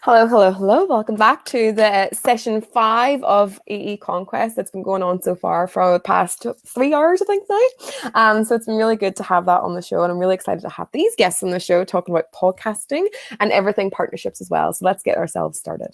Hello, hello, hello. Welcome back to the session 5 of EE Conquest that's been going on so far for the past 3 hours, I think now. So it's been really good to have that on the show, and I'm really excited to have these guests on the show talking about podcasting and everything partnerships as well. So let's get ourselves started.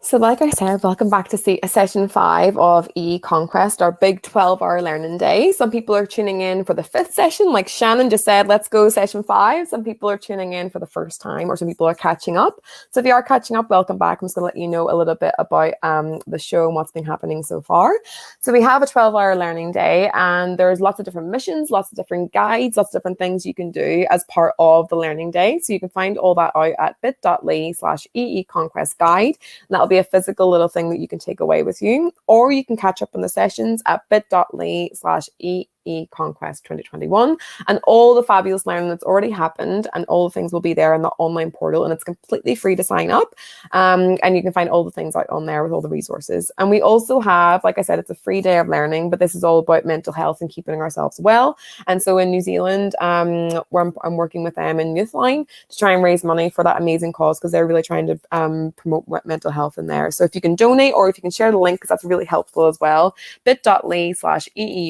So like I said, welcome back to session 5 of EE Conquest, our big 12-hour learning day. Some people are tuning in for the 5th session, like Shannon just said, let's go session 5. Some people are tuning in for the first time, or some people are catching up. So if you are catching up, welcome back. I'm just going to let you know a little bit about the show and what's been happening so far. So we have a 12-hour learning day, and there's lots of different missions, lots of different guides, lots of different things you can do as part of the learning day. So you can find all that out at bit.ly/EE Conquest Guide. And that'll be a physical little thing that you can take away with you, or you can catch up on the sessions at bit.ly/EE Conquest 2021, and all the fabulous learning that's already happened and all the things will be there in the online portal, and it's completely free to sign up, and you can find all the things out on there with all the resources. And we also have, like I said, it's a free day of learning, but this is all about mental health and keeping ourselves well. And so in New Zealand, where I'm working with them in Youthline to try and raise money for that amazing cause, because they're really trying to promote mental health in there. So if you can donate, or if you can share the link, because that's really helpful as well, bit.ly/EE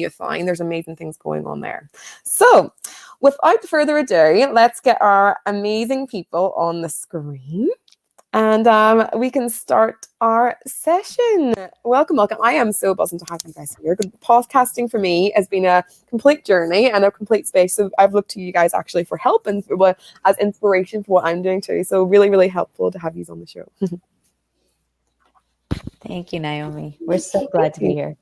Youthline. There's amazing things going on there. So without further ado, let's get our amazing people on the screen, and we can start our session. Welcome. I am so buzzing to have you guys here. Podcasting for me has been a complete journey and a complete space. So I've looked to you guys actually for help and as inspiration for what I'm doing too. So really, really helpful to have you on the show. Thank you, Naomi. We're so glad to be here.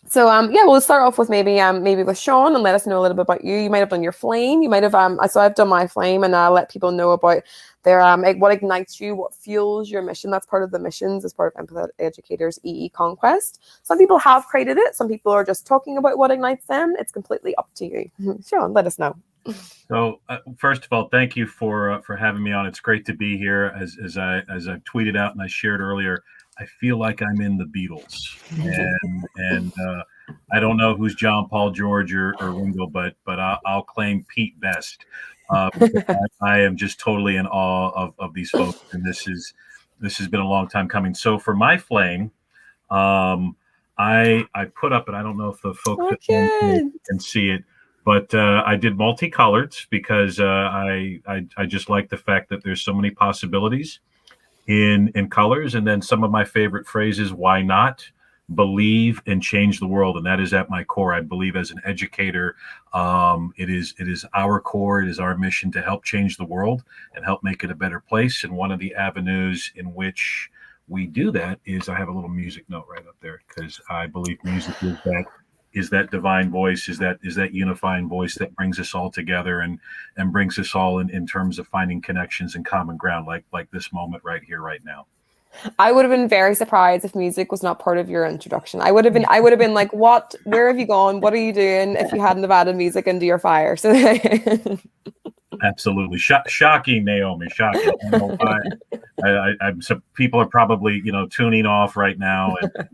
So we'll start off with maybe with Sean, and let us know a little bit about you. You might have done your flame. You might have so I've done my flame, and I'll let people know about their what ignites you, what fuels your mission. That's part of the missions as part of Empathetic Educators EE Conquest. Some people have created it. Some people are just talking about what ignites them. It's completely up to you. Sean, let us know. So first of all, thank you for having me on. It's great to be here. As I tweeted out and I shared earlier, I feel like I'm in the Beatles, and I don't know who's John, Paul, George, or Ringo, but I'll claim Pete Best. I am just totally in awe of these folks, and this has been a long time coming. So for my flame, I put up, and I don't know if the folks can see it, but I did multicolored because I just like the fact that there's so many possibilities in colors. And then some of my favorite phrases: why not, believe, and change the world. And that is at my core. I believe as an educator, it is our core, it is our mission to help change the world and help make it a better place. And one of the avenues in which we do that is, I have a little music note right up there, because I believe music is that divine voice, is that unifying voice that brings us all together and brings us all in terms of finding connections and common ground, like this moment right here, right now. I would have been very surprised if music was not part of your introduction. I would have been like, what, where have you gone? What are you doing, if you hadn't have added music into your fire? So absolutely. Shocking, Naomi, shocking. I don't know why. I'm so people are probably, tuning off right now. And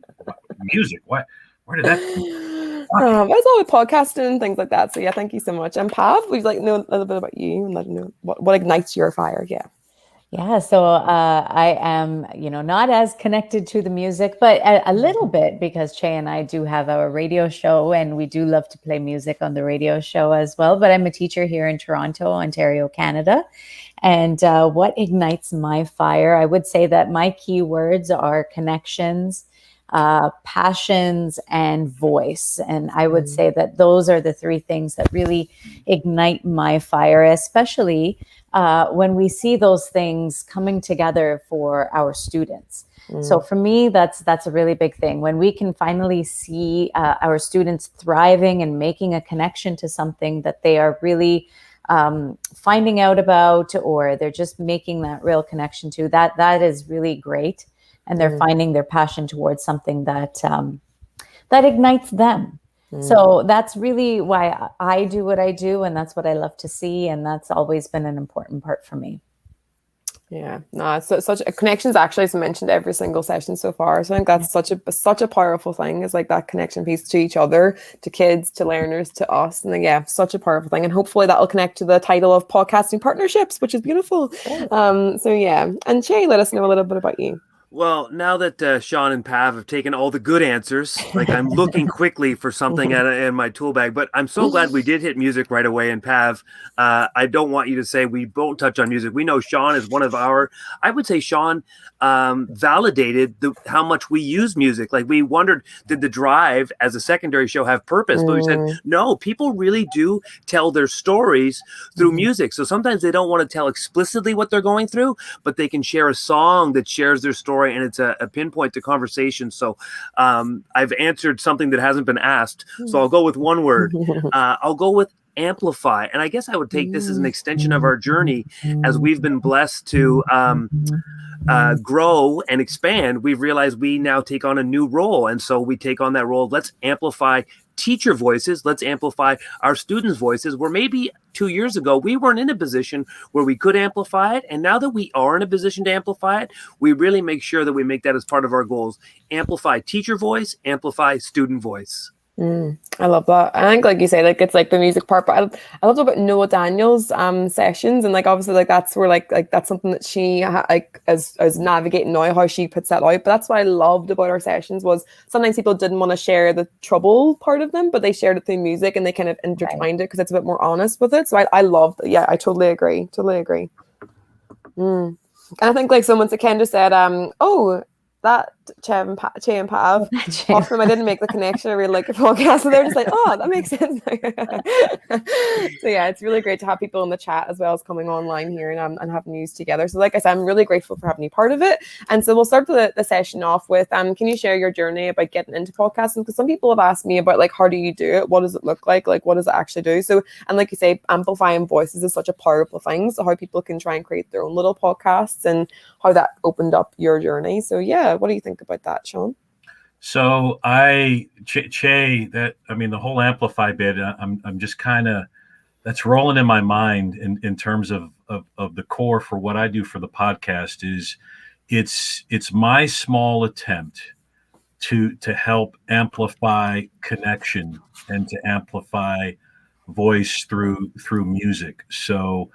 music, what? Where did that come? That's all with podcasting and things like that. So yeah, thank you so much. And Pav, we'd like to know a little bit about you and let you know what ignites your fire. Yeah, so I am, not as connected to the music, but a little bit, because Che and I do have our radio show, and we do love to play music on the radio show as well. But I'm a teacher here in Toronto, Ontario, Canada. And what ignites my fire? I would say that my key words are connections, passions, and voice. And I would say that those are the 3 things that really ignite my fire, especially when we see those things coming together for our students. So for me, that's a really big thing. When we can finally see our students thriving and making a connection to something that they are really finding out about, or they're just making that real connection to, that is really great. And they're finding their passion towards something that that ignites them. So that's really why I do what I do, and that's what I love to see, and that's always been an important part for me. Yeah, no, it's such a connections actually is mentioned every single session so far. So I think that's such a powerful thing, is like that connection piece to each other, to kids, to learners, to us. And yeah, such a powerful thing. And hopefully that'll connect to the title of podcasting partnerships, which is beautiful. So yeah. And Shay, let us know a little bit about you. Well, now that Sean and Pav have taken all the good answers, like I'm looking quickly for something in my tool bag, but I'm so glad we did hit music right away. And Pav, I don't want you to say we won't touch on music. We know Sean is one of I would say Sean validated how much we use music. Like we wondered, did the Drive as a secondary show have purpose? But we said, no, people really do tell their stories through music. So sometimes they don't want to tell explicitly what they're going through, but they can share a song that shares their story. And it's a pinpoint to conversation. So I've answered something that hasn't been asked. So I'll go with one word. I'll go with amplify. And I guess I would take this as an extension of our journey as we've been blessed to grow and expand. We've realized we now take on a new role. And so we take on that role. Let's amplify teacher voices. Let's amplify our students' voices, where maybe 2 years ago, we weren't in a position where we could amplify it. And now that we are in a position to amplify it, we really make sure that we make that as part of our goals. Amplify teacher voice, amplify student voice. I love that. I think, like you say, like it's like the music part, but I love about Noah Daniels' sessions, and like obviously like that's where like that's something that she like as navigating now, how she puts that out. But that's what I loved about our sessions, was sometimes people didn't want to share the trouble part of them, but they shared it through music, and they kind of intertwined it because it's a bit more honest with it. So I loved it. Yeah, I totally agree. And I think like someone Ken just said, that Che and Pav, often I didn't make the connection. I really like your podcast, so they're just like, oh, that makes sense. So yeah, it's really great to have people in the chat as well as coming online here and having news together. So like I said, I'm really grateful for having you part of it. And so we'll start the session off with can you share your journey about getting into podcasting? Because some people have asked me about like, how do you do it? What does it look like? Like, what does it actually do? So, and like you say, amplifying voices is such a powerful thing. So how people can try and create their own little podcasts, and how that opened up your journey. So yeah, what do you think about that, Sean? So Che, the whole amplify bit, I'm just kind of, that's rolling in my mind in terms of the core for what I do for the podcast. Is it's my small attempt to help amplify connection and to amplify voice through music. So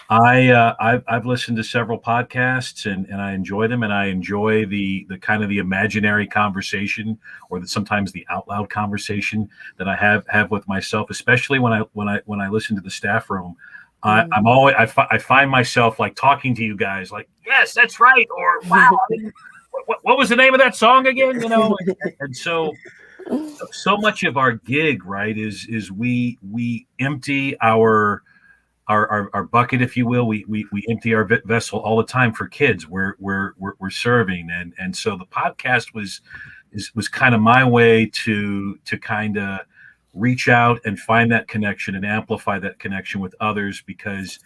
I've listened to several podcasts and I enjoy them, and I enjoy the kind of the imaginary conversation, or sometimes the out loud conversation that I have with myself, especially when I listen to the staff room. I find myself like talking to you guys, like, yes, that's right, or wow, what was the name of that song again? And so much of our gig, right, is we empty our bucket, if you will. We empty our vessel all the time for kids. We're serving, and so the podcast was kind of my way to kind of reach out and find that connection and amplify that connection with others, because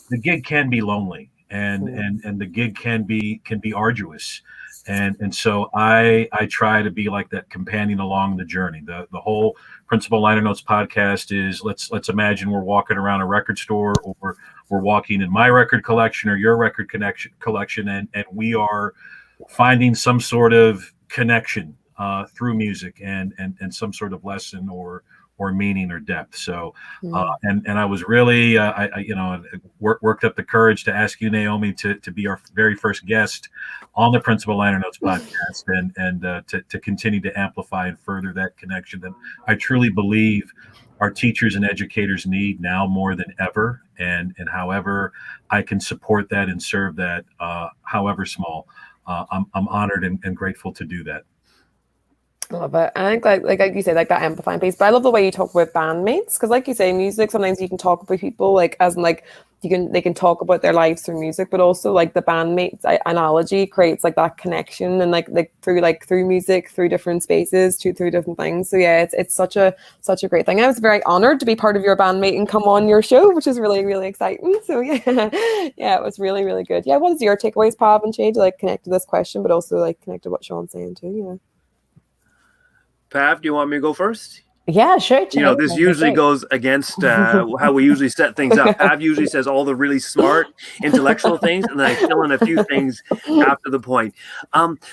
the gig can be lonely and the gig can be arduous. And so I try to be like that companion along the journey. The whole Principal Liner Notes podcast is, let's imagine we're walking around a record store, or we're walking in my record collection or your record collection, and we are finding some sort of connection through music and some sort of lesson or meaning or depth. So and I was really worked up the courage to ask you, Naomi, to be our very first guest on the Principal Liner Notes podcast, and to continue to amplify and further that connection that I truly believe our teachers and educators need now more than ever. And however I can support that and serve that, however small, I'm honored and grateful to do that. I love it. I think like you say, like that amplifying piece. But I love the way you talk with bandmates, because like you say, music, sometimes you can talk with people like as in like they can talk about their lives through music, but also like the bandmates analogy creates like that connection, and like through music, through different spaces, through different things. So yeah, it's such a great thing. I was very honored to be part of your bandmate and come on your show, which is really, really exciting. So yeah, it was really, really good. Yeah, what is your takeaways, Pav and Shay, to like connect to this question, but also like connect to what Sean's saying too? Pav, do you want me to go first? Yeah, sure. You know, this usually goes against how we usually set things up. Pav usually says all the really smart intellectual things, and then I fill in a few things after the point.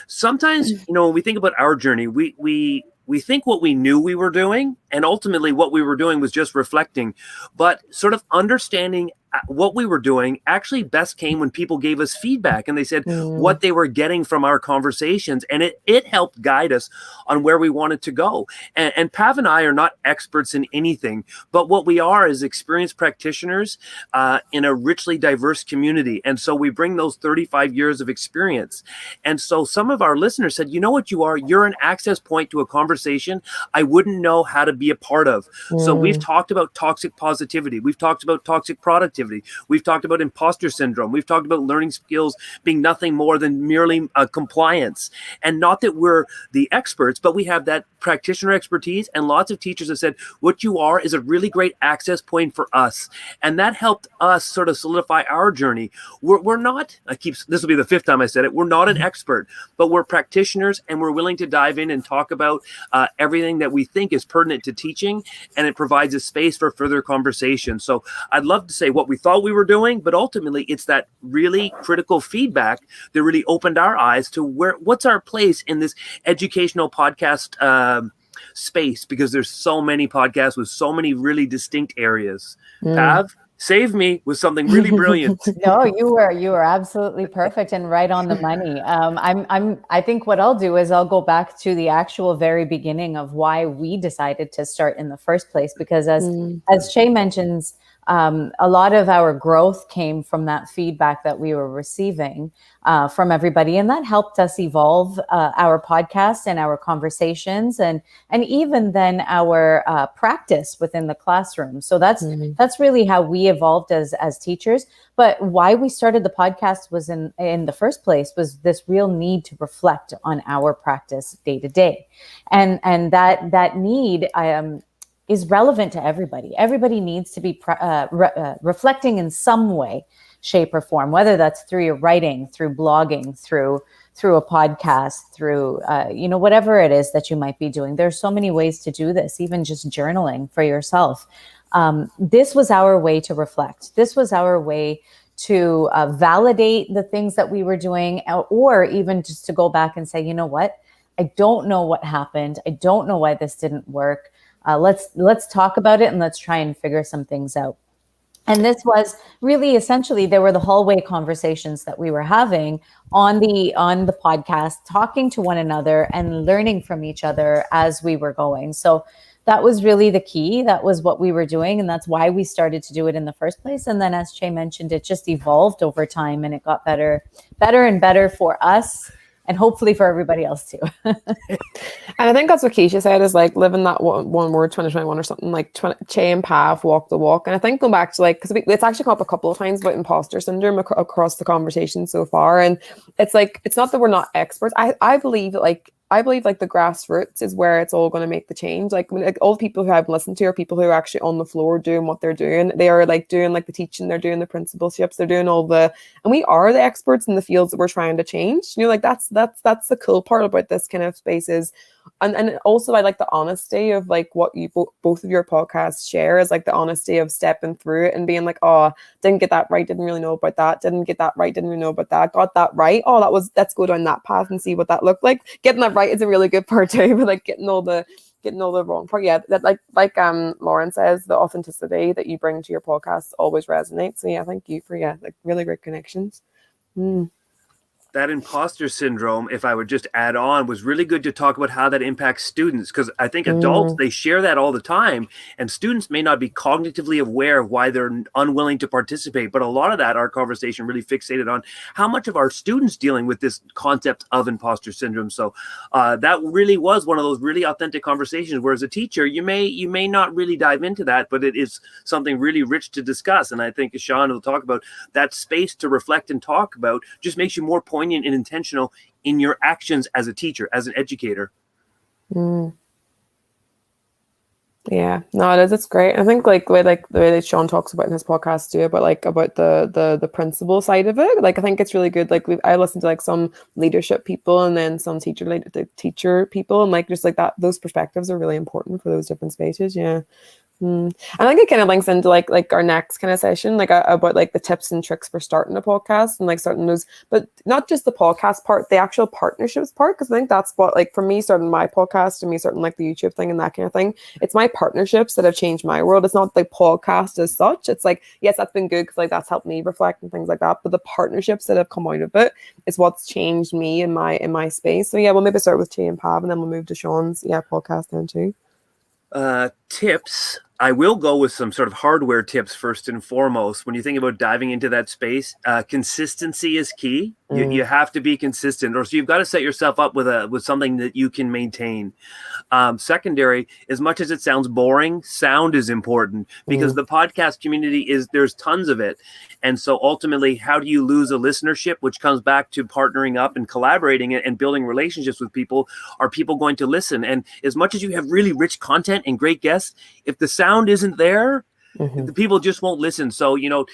Sometimes, you know, when we think about our journey, we think what we knew we were doing, and ultimately what we were doing was just reflecting. But sort of understanding what we were doing actually best came when people gave us feedback and they said what they were getting from our conversations, and it helped guide us on where we wanted to go. And Pav and I are not experts in anything, but what we are is experienced practitioners in a richly diverse community. And so we bring those 35 years of experience. And so some of our listeners said, you know what you are? You're an access point to a conversation I wouldn't know how to be a part of. So we've talked about toxic positivity. We've talked about toxic productivity. We've talked about imposter syndrome. We've talked about learning skills being nothing more than merely compliance. And not that we're the experts, but we have that practitioner expertise. And lots of teachers have said, what you are is a really great access point for us. And that helped us sort of solidify our journey. We're not, this will be the fifth time I said it, we're not an expert, but we're practitioners, and we're willing to dive in and talk about everything that we think is pertinent to teaching, and it provides a space for further conversation. So I'd love to say what we thought we were doing, but ultimately it's that really critical feedback that really opened our eyes to what's our place in this educational podcast space, because there's so many podcasts with so many really distinct areas. Pav, save me with something really brilliant. No, you were absolutely perfect and right on the money. I think what I'll do is I'll go back to the actual very beginning of why we decided to start in the first place, because as Shay mentions, a lot of our growth came from that feedback that we were receiving from everybody, and that helped us evolve our podcast and our conversations, and even then our practice within the classroom. So that's really how we evolved as teachers. But why we started the podcast was in the first place was this real need to reflect on our practice day to day, and that need is relevant to everybody. Everybody needs to be reflecting in some way, shape, or form, whether that's through your writing, through blogging, through a podcast, through whatever it is that you might be doing. There's so many ways to do this, even just journaling for yourself. This was our way to reflect. This was our way to validate the things that we were doing, or even just to go back and say, you know what? I don't know what happened. I don't know why this didn't work. Let's talk about it, and let's try and figure some things out. And this was really essentially, there were the hallway conversations that we were having on the podcast, talking to one another and learning from each other as we were going. So that was really the key. That was what we were doing, and that's why we started to do it in the first place. And then, as Shay mentioned, it just evolved over time, and it got better and better for us, and hopefully for everybody else too. And I think that's what Keisha said, is like living that one word 2021 or something, like Che and Pav walk the walk. And I think going back to because it's actually come up a couple of times about imposter syndrome across the conversation so far. And it's like, it's not that we're not experts. I believe that the grassroots is where it's all going to make the change. Like all the people who I've listened to are people who are actually on the floor doing what they're doing. They are like doing like the teaching, they're doing the principalships, they're doing and we are the experts in the fields that we're trying to change. You know, like that's the cool part about this kind of space is, and also I like the honesty of like what you both of your podcasts share is like the honesty of stepping through it and being like, oh, didn't get that right, didn't really know about that, didn't get that right, didn't really know about that, got that right, oh, let's go down that path and see what that looked like. Getting that right is a really good part too, but like getting all the wrong part, yeah, that like Lauren says, the authenticity that you bring to your podcast always resonates. So yeah, thank you for like really great connections. That imposter syndrome, if I would just add on, was really good to talk about how that impacts students, because I think adults, they share that all the time, and students may not be cognitively aware of why they're unwilling to participate. But a lot of that, our conversation really fixated on how much of our students dealing with this concept of imposter syndrome. So that really was one of those really authentic conversations where as a teacher, you may not really dive into that, but it is something really rich to discuss. And I think as Sean will talk about, that space to reflect and talk about just makes you more poignant and intentional in your actions as a teacher, as an educator. Yeah, no, it is. It's great. I think like the way that Sean talks about in his podcast too, about the principal side of it. Like I think it's really good. Like I listened to like some leadership people and then some teacher people, and like just like that, those perspectives are really important for those different spaces. Yeah. I think it kind of links into like our next kind of session, like about like the tips and tricks for starting a podcast and like starting those, but not just the podcast part, the actual partnerships part, because I think that's what, like, for me starting my podcast and me starting like the YouTube thing and that kind of thing, it's my partnerships that have changed my world. It's not the podcast as such. It's like, yes, that's been good because like that's helped me reflect and things like that, but the partnerships that have come out of it is what's changed me in my space. So yeah, we'll maybe start with Chi and Pav, and then we'll move to Sean's podcast then too. Tips. I will go with some sort of hardware tips first and foremost. When you think about diving into that space, consistency is key. You have to be consistent, or so you've got to set yourself up with something that you can maintain. Secondary, as much as it sounds boring, sound is important because the podcast community there's tons of it. And so ultimately, how do you lose a listenership, which comes back to partnering up and collaborating and building relationships with people? Are people going to listen? And as much as you have really rich content and great guests, if the sound isn't there, the people just won't listen. So, you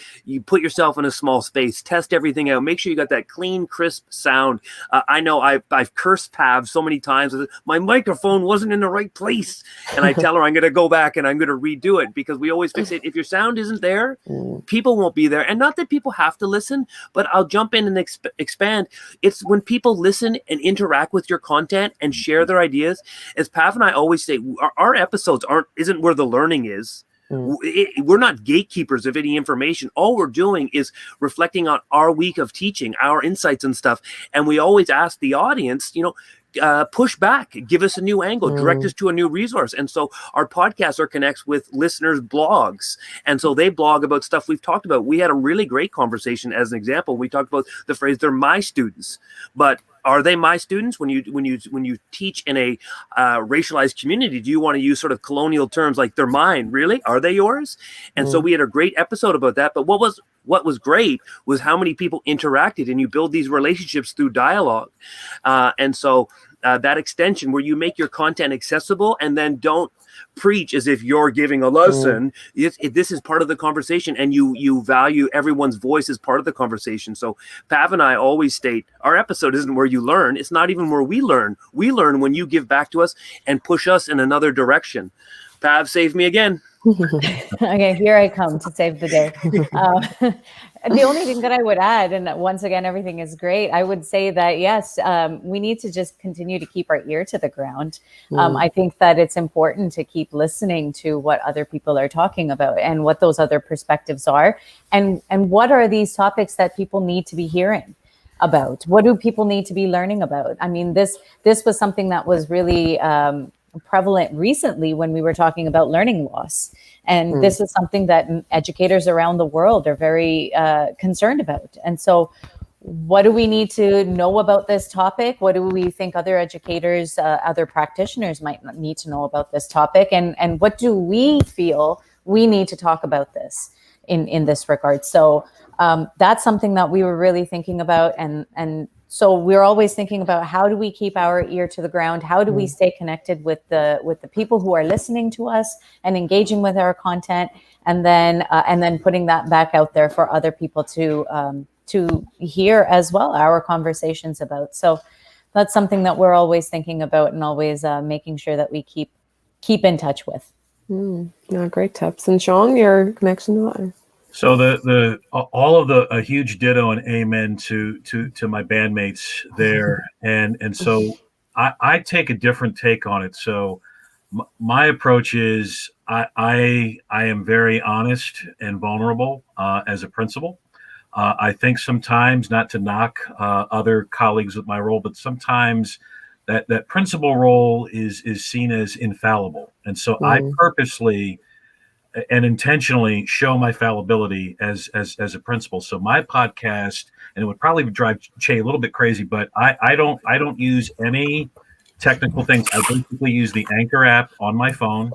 put yourself in a small space, test everything out, make sure you got that clean, crisp sound. I know I've cursed Pav so many times. My microphone wasn't in the right place. And I tell her I'm going to go back and I'm going to redo it, because we always fixate. If your sound isn't there, people won't be there. And not that people have to listen, but I'll jump in and expand. It's when people listen and interact with your content and share their ideas. As Pav and I always say, our episodes isn't where the learning is. We're not gatekeepers of any information. All we're doing is reflecting on our week of teaching, our insights and stuff. And we always ask the audience, push back, give us a new angle, direct us to a new resource. And so our podcasts connects with listeners' blogs. And so they blog about stuff we've talked about. We had a really great conversation. As an example, we talked about the phrase, they're my students, but are they my students? When you teach in a racialized community, do you want to use sort of colonial terms like they're mine? Really? Are they yours? And so we had a great episode about that. But what was great was how many people interacted, and you build these relationships through dialogue. And so that extension where you make your content accessible and then don't preach as if you're giving a lesson. This is part of the conversation, and you value everyone's voice as part of the conversation. So Pav and I always state our episode isn't where you learn. It's not even where we learn. We learn when you give back to us and push us in another direction. Pav, save me again. Okay, here I come to save the day. The only thing that I would add, and once again, everything is great, I would say that, yes, we need to just continue to keep our ear to the ground. I think that it's important to keep listening to what other people are talking about and what those other perspectives are, and what are these topics that people need to be hearing about. What do people need to be learning about? I mean, this was something that was really prevalent recently when we were talking about learning loss. And this is something that educators around the world are very concerned about. And so what do we need to know about this topic? What do we think other educators, other practitioners might need to know about this topic? And what do we feel we need to talk about this in this regard? So that's something that we were really thinking about. And so we're always thinking about, how do we keep our ear to the ground? How do we stay connected with the people who are listening to us and engaging with our content, and then putting that back out there for other people to hear as well, our conversations about. So that's something that we're always thinking about and always making sure that we keep in touch with. Yeah, great tips. And Sean, your connection to that? So a huge ditto and amen to my bandmates there, and so I take a different take on it. So my approach is I am very honest and vulnerable as a principal. I think sometimes, not to knock other colleagues with my role, but sometimes that principal role is seen as infallible, and so I purposely and intentionally show my fallibility as a principal. So my podcast, and it would probably drive Che a little bit crazy, but I don't use any technical things. I basically use the Anchor app on my phone.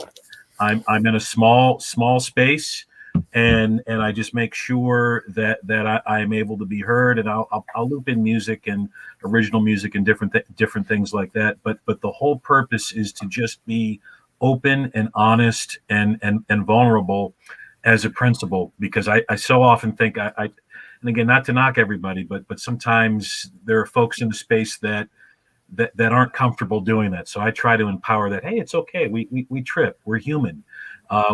I'm in a small space, and I just make sure that I am able to be heard, and I'll loop in music and original music and different things like that. But the whole purpose is to just be open and honest and vulnerable as a principal, because I so often think and again, not to knock everybody, but sometimes there are folks in the space that aren't comfortable doing that. So I try to empower that. Hey, it's okay. We trip. We're human.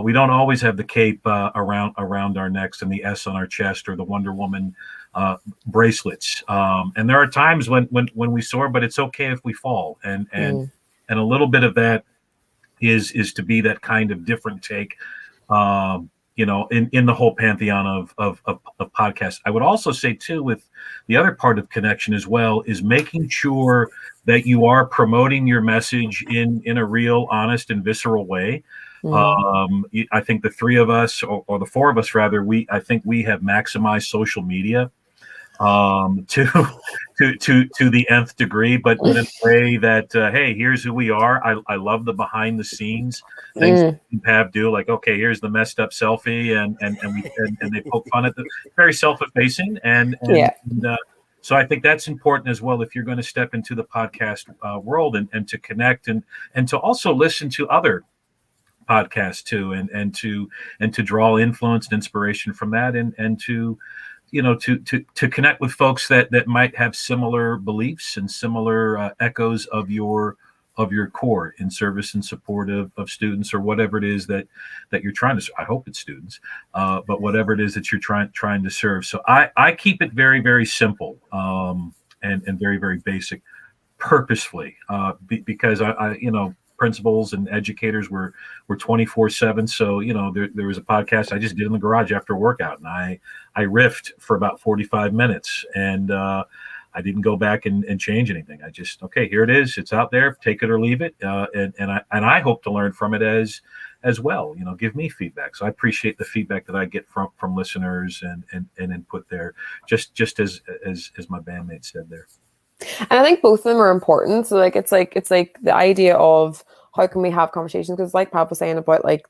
We don't always have the cape around our necks and the S on our chest or the Wonder Woman bracelets. And there are times when we soar, but it's okay if we fall. And a little bit of that is to be that kind of different take. In the whole pantheon of podcasts. I would also say too, with the other part of connection as well, is making sure that you are promoting your message in a real, honest, and visceral way. I think the three of us, or the four of us rather, I think we have maximized social media to the nth degree, but in a way that hey, here's who we are. I love the behind the scenes things that Pav do, like, okay, here's the messed up selfie, and they poke fun at the very self-effacing, and so I think that's important as well if you're going to step into the podcast world and to connect and to also listen to other podcasts too, and to draw influence and inspiration from that, and to to connect with folks that might have similar beliefs and similar echoes of your core in service and support of students, or whatever it is that you're trying to. I hope it's students, but whatever it is that you're trying to serve. So I keep it very, very simple and very, very basic, purposefully, because I principals and educators were 24/7. So there was a podcast I just did in the garage after a workout, and I riffed for about 45 minutes, and I didn't go back and change anything. I just, okay, here it is, it's out there, take it or leave it, and I hope to learn from it as well. Give me feedback. So I appreciate the feedback that I get from listeners and input there, just as my bandmate said there. And I think both of them are important. So it's like the idea of how can we have conversations, because like Pav was saying about like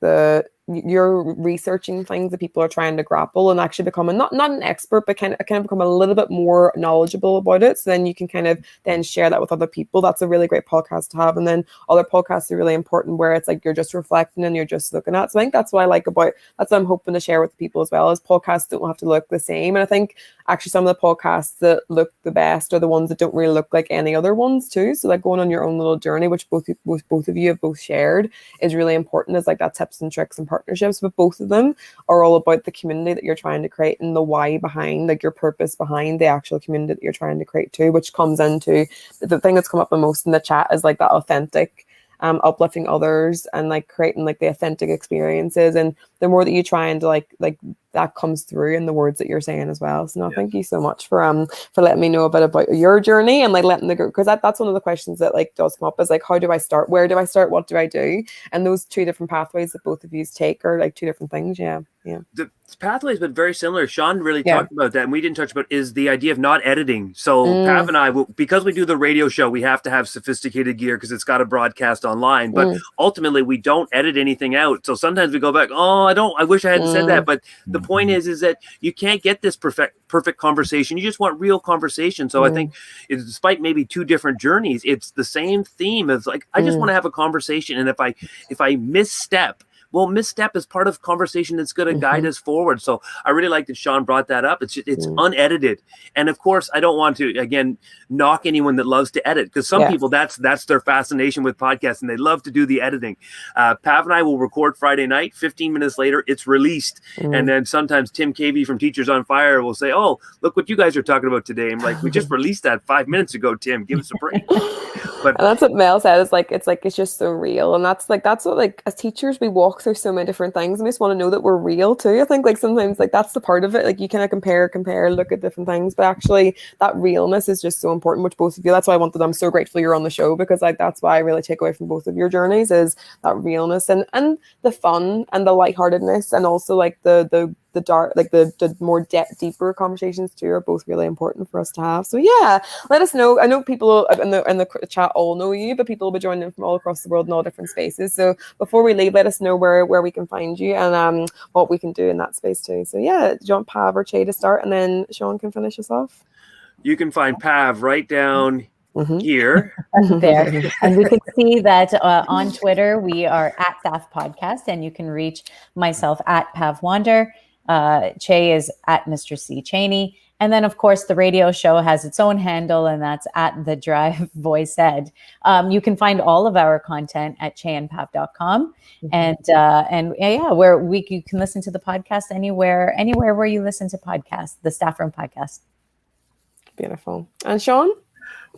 you're researching things that people are trying to grapple and actually becoming not an expert, but kind of become a little bit more knowledgeable about it. So then you can kind of then share that with other people. That's a really great podcast to have. And then other podcasts are really important where it's like you're just reflecting and you're just looking at. So I think that's what I like about, that's what I'm hoping to share with people as well, is podcasts don't have to look the same. And I think actually some of the podcasts that look the best are the ones that don't really look like any other ones too. So like going on your own little journey, which both of you have both shared, is really important, is like that tips and tricks and partnerships. But both of them are all about the community that you're trying to create and the why behind, like your purpose behind the actual community that you're trying to create too, which comes into the thing that's come up the most in the chat is like that authentic uplifting others and like creating like the authentic experiences. And the more that you try and like that comes through in the words that you're saying as well. So no, thank you so much for letting me know a bit about your journey and like letting the group, because that's one of the questions that like does come up, is like, how do I start? Where do I start? What do I do? And those two different pathways that both of you take are like two different things. Yeah. The pathway has been very similar. Sean really talked about that, and we didn't touch about is the idea of not editing. So Pav and I, because we do the radio show, we have to have sophisticated gear because it's got to broadcast online. But ultimately, we don't edit anything out. So sometimes we go back, I wish I hadn't said that. But the point is that you can't get this perfect conversation. You just want real conversation. So I think, despite maybe two different journeys, it's the same theme. It's like I just want to have a conversation, and if I misstep. Well, misstep is part of conversation that's going to guide us forward. So I really like that Sean brought that up. It's unedited. And of course, I don't want to, again, knock anyone that loves to edit, because some people, that's their fascination with podcasts, and they love to do the editing. Pav and I will record Friday night. 15 minutes later, it's released. And then sometimes Tim Cavey from Teachers on Fire will say, oh, look what you guys are talking about today. I'm like, we just released that 5 minutes ago, Tim. Give us a break. But and that's what Mel said. It's just so real. And that's what, like, as teachers, we walk through so many different things, and we just want to know that we're real too. I think like sometimes like that's the part of it. Like you kind of compare, look at different things, but actually that realness is just so important, which both of you, that's why I'm so grateful you're on the show, because like that's why I really take away from both of your journeys is that realness and the fun and the lightheartedness, and also like the dark, like the more deeper conversations too are both really important for us to have. So yeah, let us know. I know people in the chat all know you, but people will be joining in from all across the world in all different spaces. So before we leave, let us know where we can find you and what we can do in that space too. So yeah, do you want Pav or Che to start, and then Sean can finish us off? You can find Pav right down here. There. And we can see that on Twitter, we are at Staff Podcast, and you can reach myself at Pav Wander. Che is at Mr. C. Cheney. And then, of course, the radio show has its own handle, and that's at The Drive Voice Ed. You can find all of our content at cheandpav.com. And where you can listen to the podcast anywhere where you listen to podcasts, the Staff Room Podcast. Beautiful. And Sean?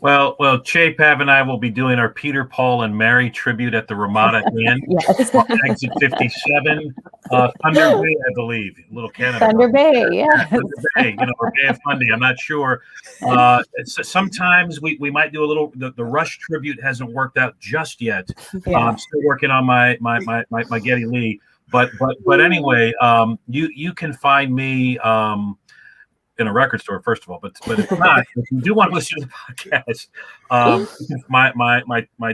Well, Che, Pav, and I will be doing our Peter, Paul, and Mary tribute at the Ramada Inn. Yes. Exit 57, Thunder Bay, I believe. Little Canada. Thunder Bay, yeah. Thunder Bay, or Bay of Fundy. I'm not sure. Sometimes we might do a little. The Rush tribute hasn't worked out just yet. Yeah. I'm still working on my Geddy Lee. But anyway, you can find me. In a record store, first of all, but if not, if you do want to listen to the podcast,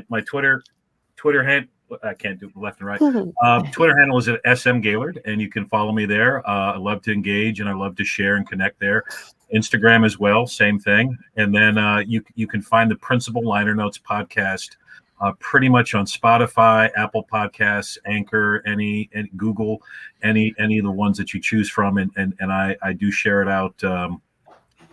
my Twitter handle, I can't do left and right. Twitter handle is at SM Gaylord, and you can follow me there. I love to engage and I love to share and connect there. Instagram as well, same thing. And then you can find the Principal Liner Notes podcast pretty much on Spotify, Apple Podcasts, Anchor, any Google, any of the ones that you choose from, and I do share it out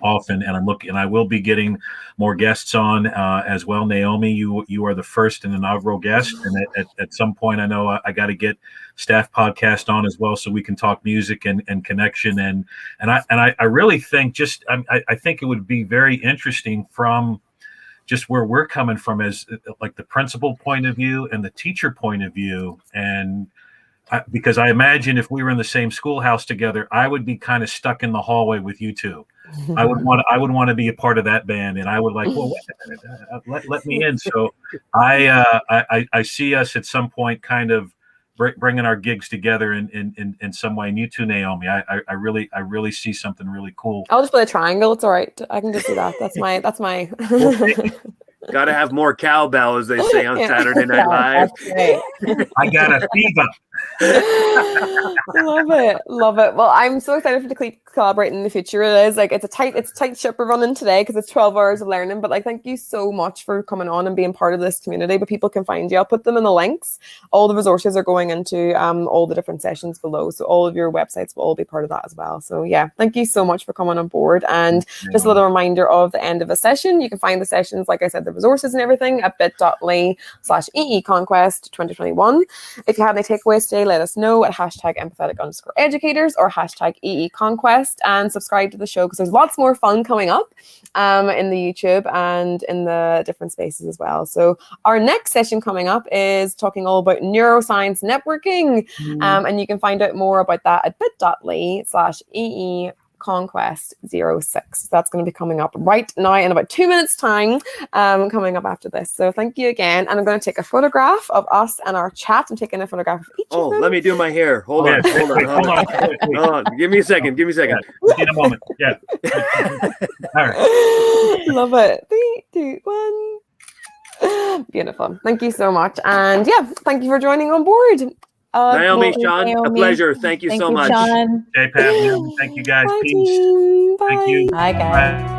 often, and I will be getting more guests on as well. Naomi, you are the first and inaugural guest, and at some point I know I got to get Staff Podcast on as well, so we can talk music and connection, and I really think I think it would be very interesting from just where we're coming from as like the principal point of view and the teacher point of view. And because I imagine if we were in the same schoolhouse together, I would be kind of stuck in the hallway with you two. I would want to be a part of that band. And I would like, well, wait a minute, let me in. So I see us at some point kind of bringing our gigs together in some way. And you too, Naomi, I really see something really cool. I'll just play a triangle. It's all right. I can just do that. That's my. Got to have more cowbell, as they say on Saturday Night Live. I got a fever. Love it. Well, I'm so excited to collaborate in the future. It is like it's a tight ship we're running today because it's 12 hours of learning. But thank you so much for coming on and being part of this community. But people can find you. I'll put them in the links. All the resources are going into all the different sessions below. So all of your websites will all be part of that as well. So yeah, thank you so much for coming on board. And just a little reminder of the end of a session. You can find the sessions, like I said, the resources and everything at bit.ly/EEConquest 2021. If you have any takeaways today, let us know at #empathetic_educators or #EEConquest, and subscribe to the show because there's lots more fun coming up in the YouTube and in the different spaces as well. So our next session coming up is talking all about neuroscience networking, and you can find out more about that at bit.ly/EEConquest 06. That's going to be coming up right now in about 2 minutes time, coming up after this. So thank you again. And I'm going to take a photograph of us and our chat. I'm taking a photograph of each of them. Let me do my hair. Hold on. Give me a second. In a moment. Yeah. All right. Love it. 3, 2, 1. Beautiful. Thank you so much. And yeah, thank you for joining on board. Naomi, Sean, a pleasure. Thank you so much. Sean. Jay, Pat, thank you guys. Bye, Peace. team. Thank you. Bye, guys. Bye.